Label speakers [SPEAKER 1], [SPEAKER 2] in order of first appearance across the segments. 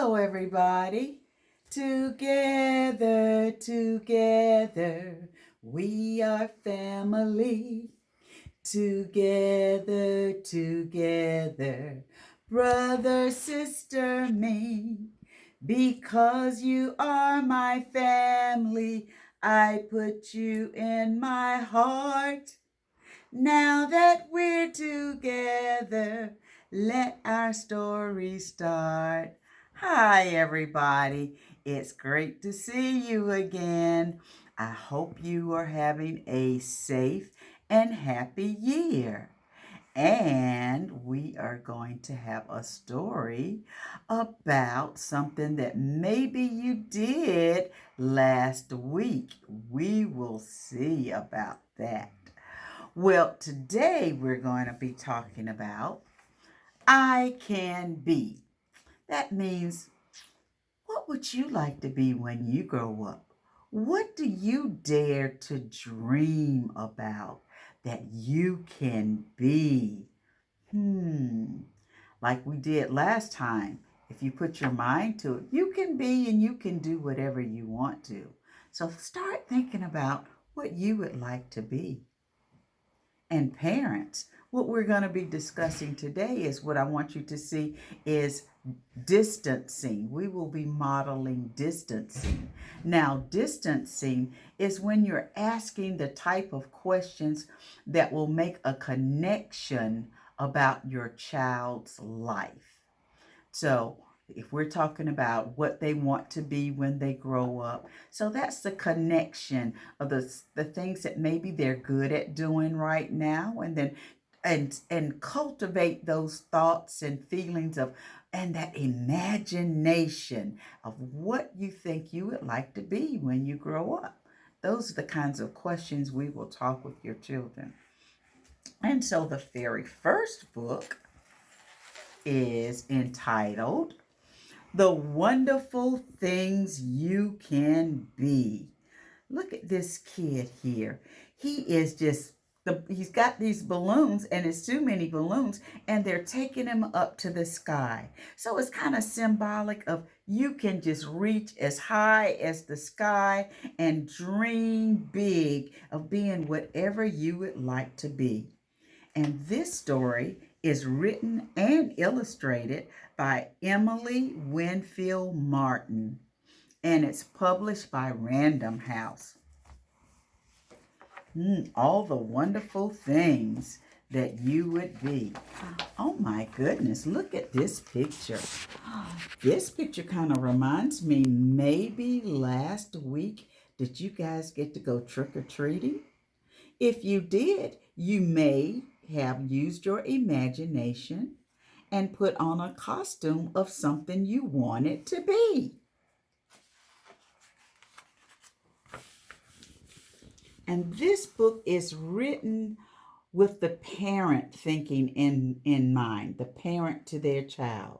[SPEAKER 1] Hello, everybody. Together, together, we are family. Together, together, brother, sister, me. Because you are my family, I put you in my heart. Now that we're together, let our story start. Hi, everybody. It's great to see you again. I hope you are having a safe and happy year. And we are going to have a story about something that maybe you did last week. We will see about that. Well, today we're going to be talking about I can be. That means, what would you like to be when you grow up? What do you dare to dream about that you can be? Like we did last time, if you put your mind to it, you can be and you can do whatever you want to. So start thinking about what you would like to be. And parents, what we're going to be discussing today is what I want you to see is distancing. We will be modeling distancing. Now, distancing is when you're asking the type of questions that will make a connection about your child's life. So, if we're talking about what they want to be when they grow up, so that's the connection of the things that maybe they're good at doing right now, and then and cultivate those thoughts and feelings of and that imagination of what you think you would like to be when you grow up. Those are the kinds of questions we will talk with your children. And so the very first book is entitled The Wonderful Things You Can Be. Look at this kid here. He is just, he's got these balloons, and it's too many balloons, and they're taking him up to the sky. So it's kind of symbolic of you can just reach as high as the sky and dream big of being whatever you would like to be. And this story is written and illustrated by Emily Winfield Martin, and it's published by Random House. All the wonderful things that you would be. Oh my goodness, look at this picture. This picture kind of reminds me, maybe last week, did you guys get to go trick-or-treating? If you did, you may have used your imagination and put on a costume of something you wanted to be. And this book is written with the parent thinking in mind, the parent to their child.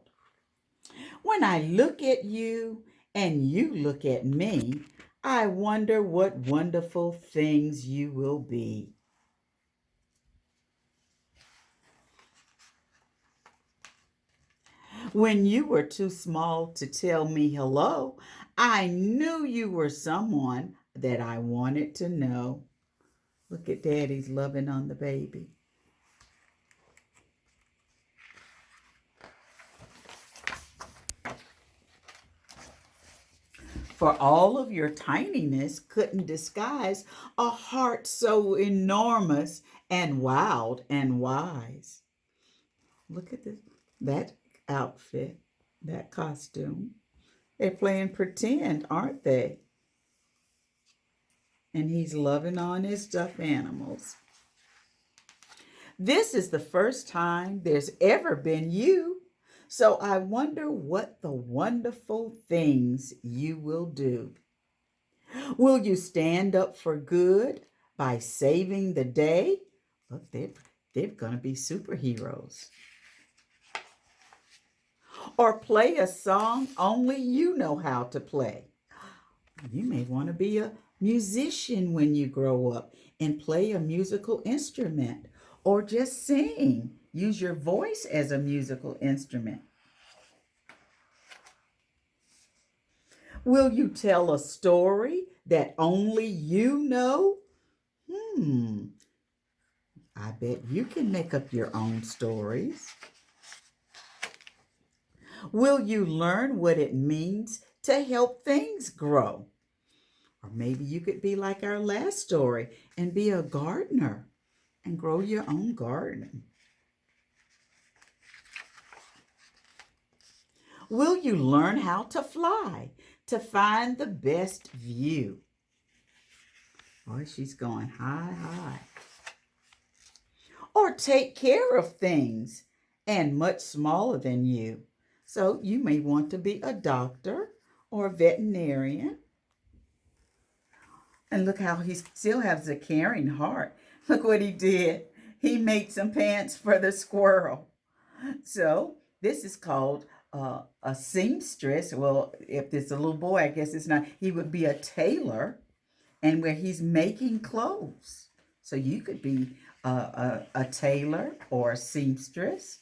[SPEAKER 1] When I look at you and you look at me, I wonder what wonderful things you will be. When you were too small to tell me hello, I knew you were someone that I wanted to know. Look at Daddy's loving on the baby. For all of your tininess couldn't disguise a heart so enormous and wild and wise. Look at this, that outfit, that costume. They're playing pretend, aren't they? And he's loving on his stuffed animals. This is the first time there's ever been you. So I wonder what the wonderful things you will do. Will you stand up for good by saving the day? Look, they're going to be superheroes. Or play a song only you know how to play. You may want to be a musician when you grow up and play a musical instrument, or just sing. Use your voice as a musical instrument. Will you tell a story that only you know? Hmm, I bet you can make up your own stories. Will you learn what it means to help things grow? Or maybe you could be like our last story and be a gardener and grow your own garden. Will you learn how to fly to find the best view? Oh, she's going high, high. Or take care of things and much smaller than you. So you may want to be a doctor or a veterinarian. And look how he still has a caring heart. Look what he did. He made some pants for the squirrel. So this is called a seamstress. Well, if it's a little boy, I guess it's not. He would be a tailor, and where he's making clothes. So you could be a tailor or a seamstress.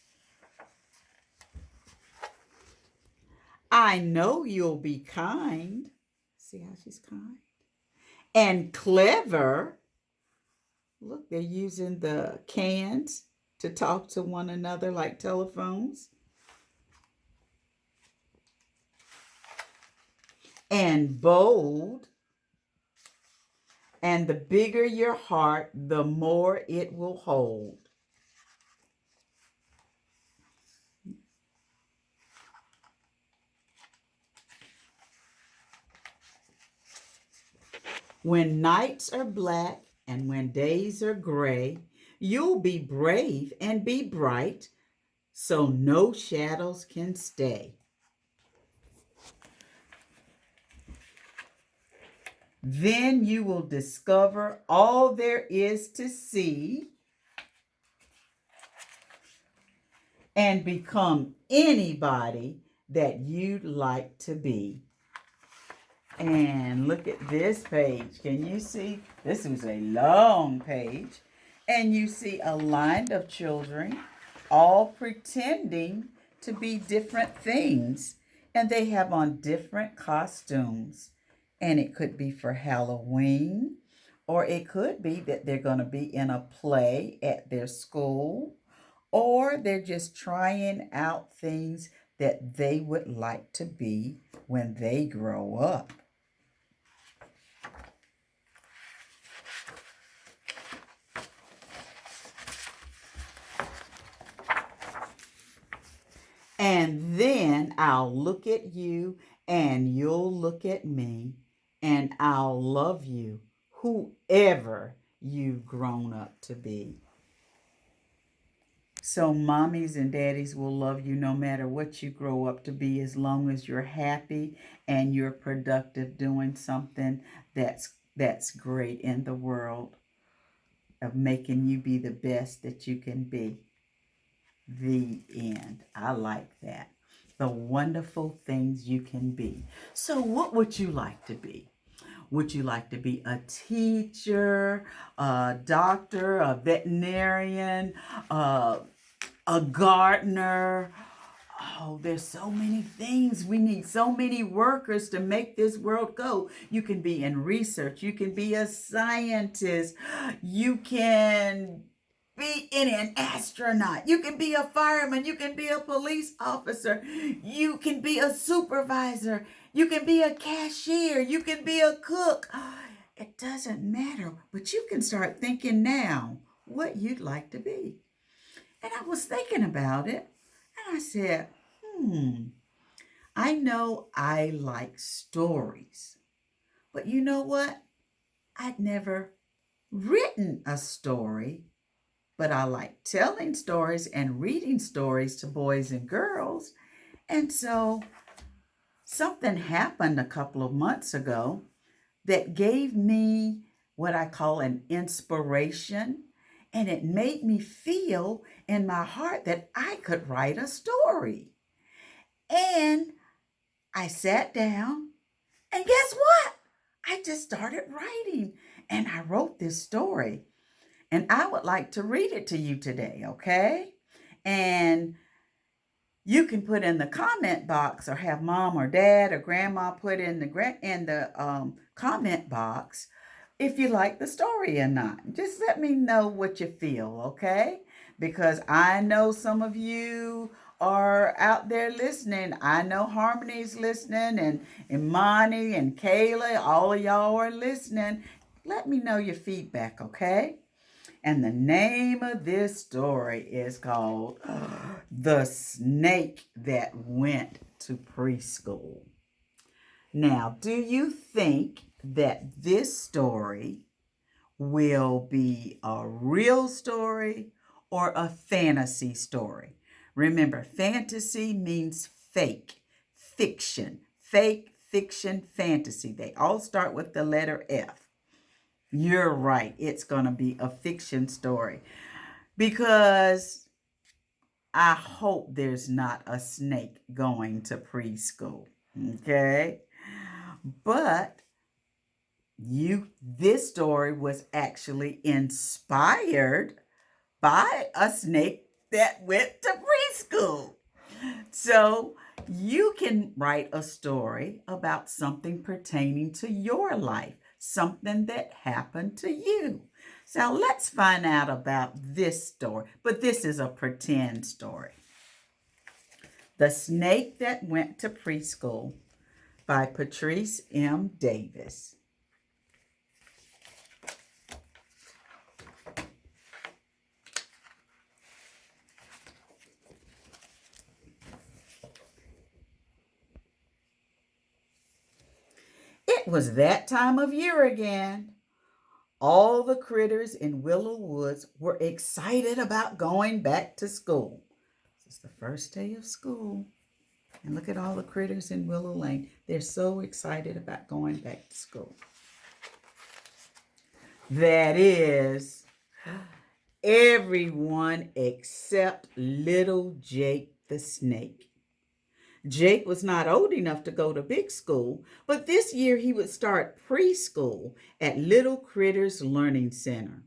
[SPEAKER 1] I know you'll be kind. See how she's kind? And clever. Look, they're using the cans to talk to one another like telephones. And bold. And the bigger your heart, the more it will hold. When nights are black and when days are gray, you'll be brave and be bright, so no shadows can stay. Then you will discover all there is to see and become anybody that you'd like to be. And look at this page. Can you see? This was a long page. And you see a line of children all pretending to be different things. And they have on different costumes. And it could be for Halloween, or it could be that they're going to be in a play at their school, or they're just trying out things that they would like to be when they grow up. And then I'll look at you and you'll look at me and I'll love you, whoever you've grown up to be. So mommies and daddies will love you no matter what you grow up to be, as long as you're happy and you're productive doing something that's great in the world, of making you be the best that you can be. The end. I like that. The wonderful things you can be. So what would you like to be? Would you like to be a teacher, a doctor, a veterinarian, a gardener? Oh, there's so many things. We need so many workers to make this world go. You can be in research. You can be a scientist. You can be an astronaut. You can be a fireman. You can be a police officer. You can be a supervisor. You can be a cashier. You can be a cook. It doesn't matter, but you can start thinking now what you'd like to be. And I was thinking about it, and I said, I know I like stories, but you know what? I'd never written a story, but I like telling stories and reading stories to boys and girls. And so something happened a couple of months ago that gave me what I call an inspiration. And it made me feel in my heart that I could write a story. And I sat down, and guess what? I just started writing, and I wrote this story. And I would like to read it to you today, okay? And You can put in the comment box or have mom or dad or grandma put in the comment box if you like the story or not. Just let me know what you feel, okay? Because I know some of you are out there listening. I know Harmony's listening, and Imani and Kayla, all of y'all are listening. Let me know your feedback, okay? And the name of this story is called The Snake That Went to Preschool. Now, do you think that this story will be a real story or a fantasy story? Remember, fantasy means fake, fiction, fake, fiction, fantasy. They all start with the letter F. You're right. It's going to be a fiction story because I hope there's not a snake going to preschool. Okay? But this story was actually inspired by a snake that went to preschool. So you can write a story about something pertaining to your life, something that happened to you. So let's find out about this story, but this is a pretend story. The Snake That Went to Preschool by Patrice M. Davis. It was that time of year again. All the critters in Willow Woods were excited about going back to school. This is the first day of school. And look at all the critters in Willow Lane. They're so excited about going back to school. That is, everyone except little Jake the snake. Jake was not old enough to go to big school, but this year he would start preschool at Little Critters Learning Center.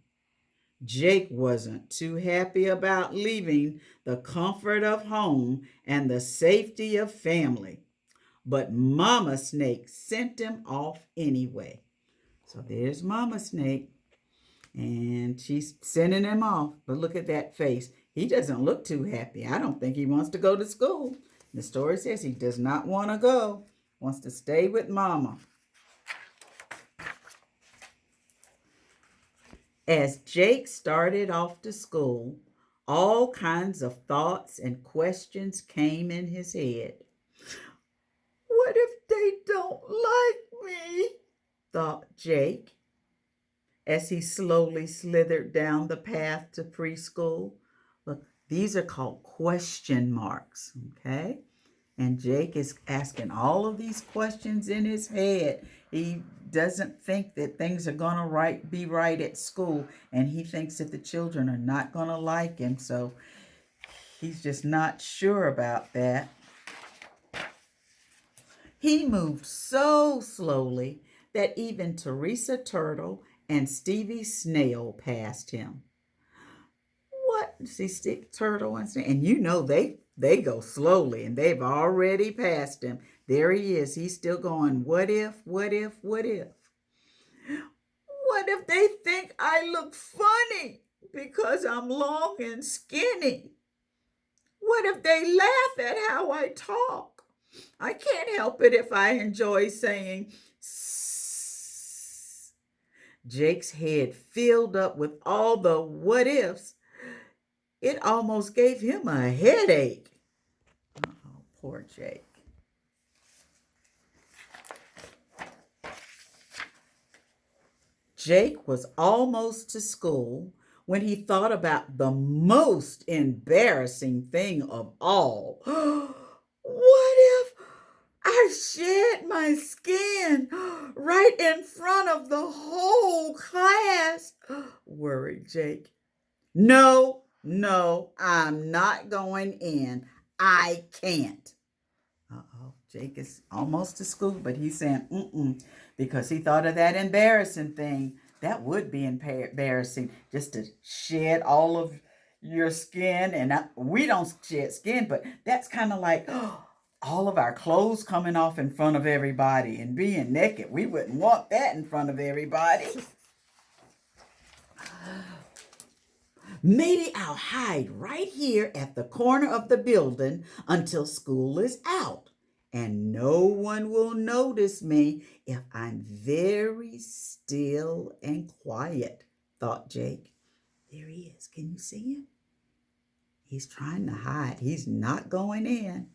[SPEAKER 1] Jake wasn't too happy about leaving the comfort of home and the safety of family, but Mama Snake sent him off anyway. So there's Mama Snake, and she's sending him off. But look at that face. He doesn't look too happy. I don't think he wants to go to school. The story says he does not want to go, wants to stay with Mama. As Jake started off to school, all kinds of thoughts and questions came in his head. What if they don't like me? Thought Jake as he slowly slithered down the path to preschool. Look, these are called question marks, okay? And Jake is asking all of these questions in his head. He doesn't think that things are going to be right at school, and he thinks that the children are not going to like him, so he's just not sure about that. He moved so slowly that even Teresa Turtle and Stevie Snail passed him. What? See, Turtle and Snail, and you know they go slowly, and they've already passed him. There he is. He's still going, what if, what if, what if? What if they think I look funny because I'm long and skinny? What if they laugh at how I talk? I can't help it if I enjoy saying sss. Jake's head filled up with all the what ifs. It almost gave him a headache. Oh, poor Jake. Jake was almost to school when he thought about the most embarrassing thing of all. What if I shed my skin right in front of the whole class? Worried Jake. No, I'm not going in. I can't. Uh-oh, Jake is almost to school, but he's saying because he thought of that embarrassing thing. That would be embarrassing, just to shed all of your skin, and we don't shed skin, but that's kind of like all of our clothes coming off in front of everybody and being naked. We wouldn't want that in front of everybody. Maybe I'll hide right here at the corner of the building until school is out, and no one will notice me if I'm very still and quiet, thought Jake. There he is. Can you see him? He's trying to hide. He's not going in.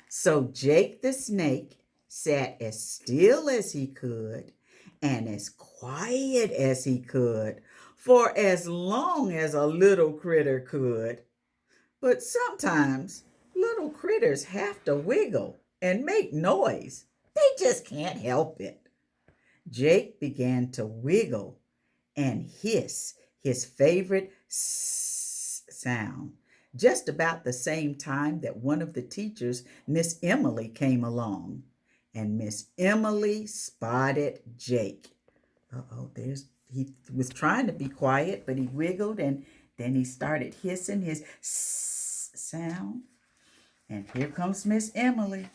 [SPEAKER 1] So Jake the snake sat as still as he could and as quiet as he could for as long as a little critter could. But sometimes little critters have to wiggle and make noise. They just can't help it. Jake began to wiggle and hiss his favorite sound just about the same time that one of the teachers, Miss Emily, came along. And Miss Emily spotted Jake. He was trying to be quiet, but he wiggled and then he started hissing his sound. And here comes Miss Emily.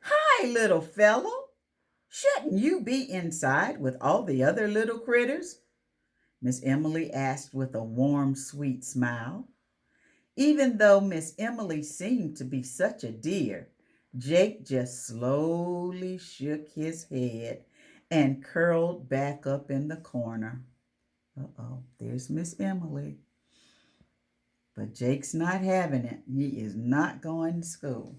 [SPEAKER 1] Hi, little fellow. Shouldn't you be inside with all the other little critters? Miss Emily asked with a warm, sweet smile. Even though Miss Emily seemed to be such a dear, Jake just slowly shook his head and curled back up in the corner. There's Miss Emily. But Jake's not having it. He is not going to school.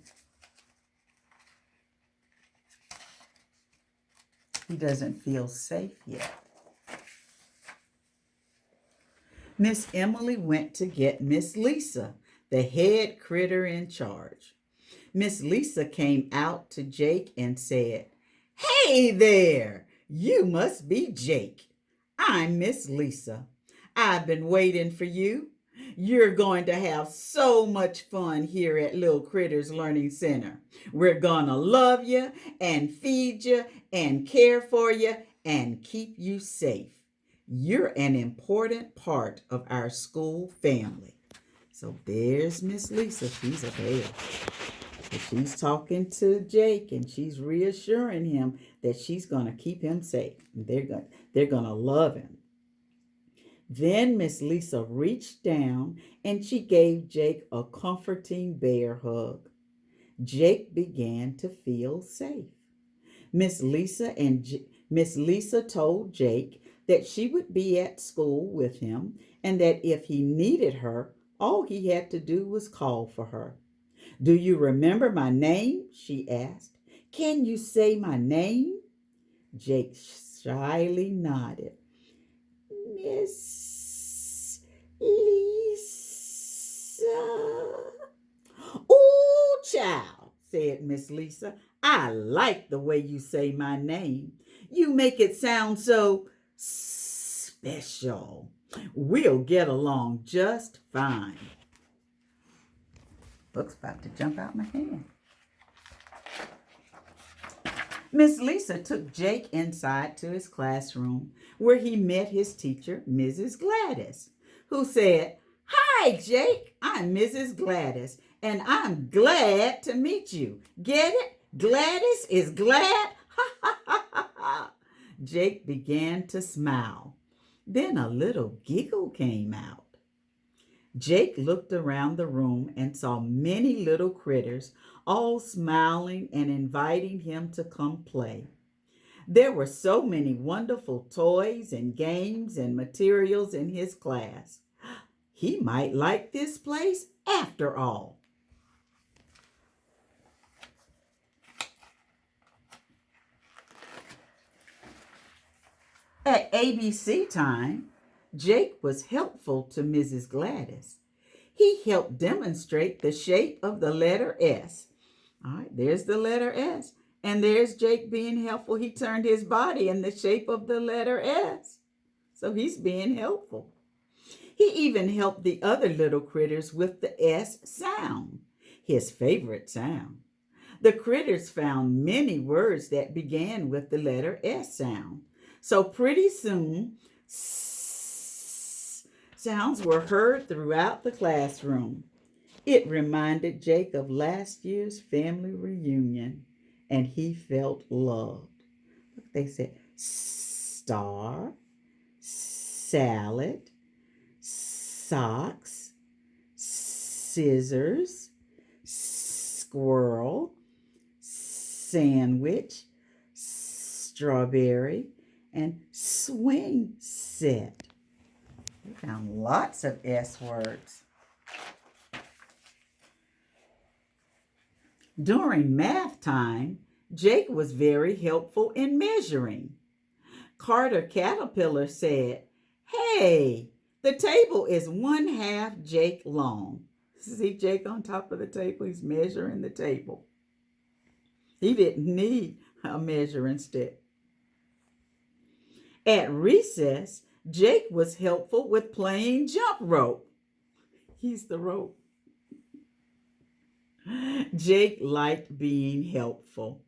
[SPEAKER 1] He doesn't feel safe yet. Miss Emily went to get Miss Lisa, the head critter in charge. Miss Lisa came out to Jake and said, "Hey there, you must be Jake. I'm Miss Lisa. I've been waiting for you. You're going to have so much fun here at Little Critters Learning Center. We're going to love you and feed you and care for you and keep you safe. You're an important part of our school family." So there's Miss Lisa. She's a bear. But she's talking to Jake and she's reassuring him that she's going to keep him safe. They're going to love him. Then Miss Lisa reached down and she gave Jake a comforting bear hug. Jake began to feel safe. Miss Lisa told Jake that she would be at school with him and that if he needed her, all he had to do was call for her. "Do you remember my name?" she asked. "Can you say my name?" Jake shyly nodded. "Miss Lisa." "Ooh, child," said Miss Lisa. "I like the way you say my name. You make it sound so special. We'll get along just fine." Book's about to jump out my hand. Miss Lisa took Jake inside to his classroom where he met his teacher, Mrs. Gladys, who said, "Hi, Jake, I'm Mrs. Gladys, and I'm glad to meet you. Get it? Gladys is glad." Ha ha ha ha ha. Jake began to smile. Then a little giggle came out. Jake looked around the room and saw many little critters, all smiling and inviting him to come play. There were so many wonderful toys and games and materials in his class. He might like this place after all. At ABC time, Jake was helpful to Mrs. Gladys. He helped demonstrate the shape of the letter S. All right, there's the letter S. And there's Jake being helpful. He turned his body in the shape of the letter S. So he's being helpful. He even helped the other little critters with the S sound, his favorite sound. The critters found many words that began with the letter S sound. So pretty soon, sounds were heard throughout the classroom. It reminded Jake of last year's family reunion, and he felt loved. They said star, salad, socks, scissors, squirrel, sandwich, strawberry, and swing set. We found lots of S words. During math time, Jake was very helpful in measuring. Carter Caterpillar said, "Hey, the table is 1/2 Jake long." See Jake on top of the table? He's measuring the table. He didn't need a measuring stick. At recess, Jake was helpful with playing jump rope. He's the rope. Jake liked being helpful.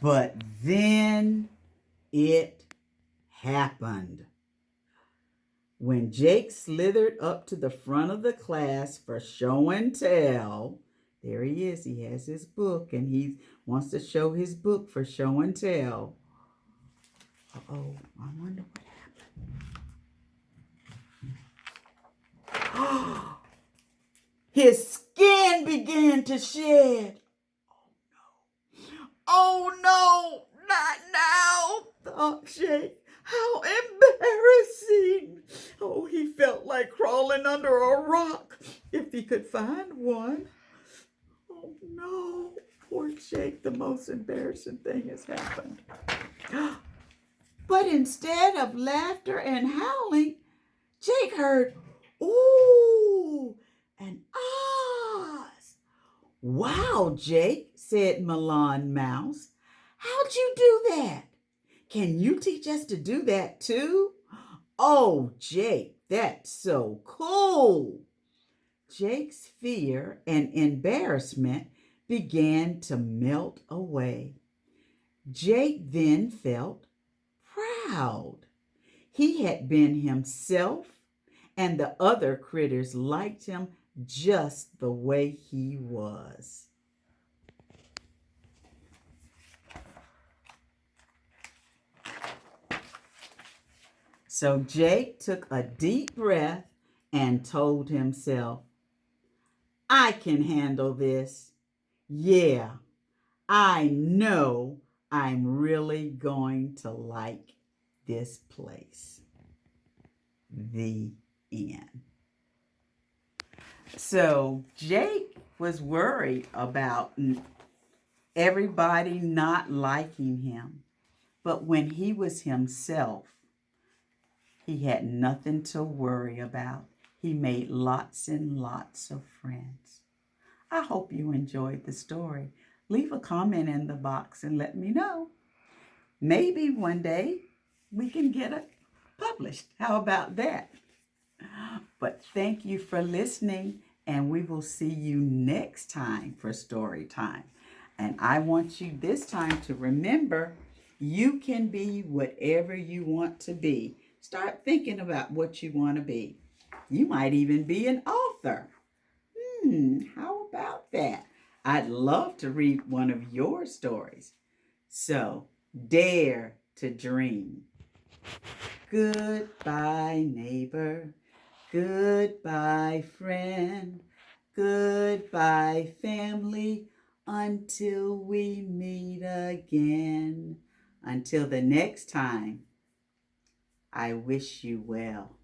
[SPEAKER 1] But then it happened. When Jake slithered up to the front of the class for show and tell, there he is. He has his book and he wants to show his book for show and tell. Uh-oh, I wonder what happened. His skin began to shed. Oh no, not now, thought Jake. How embarrassing. Oh, he felt like crawling under a rock if he could find one. Oh no, poor Jake, the most embarrassing thing has happened. But instead of laughter and howling, Jake heard ooh and ahs. "Wow, Jake," said Milan Mouse. "How'd you do that? Can you teach us to do that too?" "Oh, Jake, that's so cool." Jake's fear and embarrassment began to melt away. Jake then felt proud. He had been himself, and the other critters liked him just the way he was. So Jake took a deep breath and told himself, "I can handle this. Yeah, I know I'm really going to like this place." The end. So Jake was worried about everybody not liking him. But when he was himself, he had nothing to worry about. He made lots and lots of friends. I hope you enjoyed the story. Leave a comment in the box and let me know. Maybe one day we can get it published. How about that? But thank you for listening, and we will see you next time for story time. And I want you this time to remember, you can be whatever you want to be. Start thinking about what you want to be. You might even be an author. How about that? I'd love to read one of your stories. So, dare to dream. Goodbye, neighbor. Goodbye, friend. Goodbye, family. Until we meet again. Until the next time, I wish you well.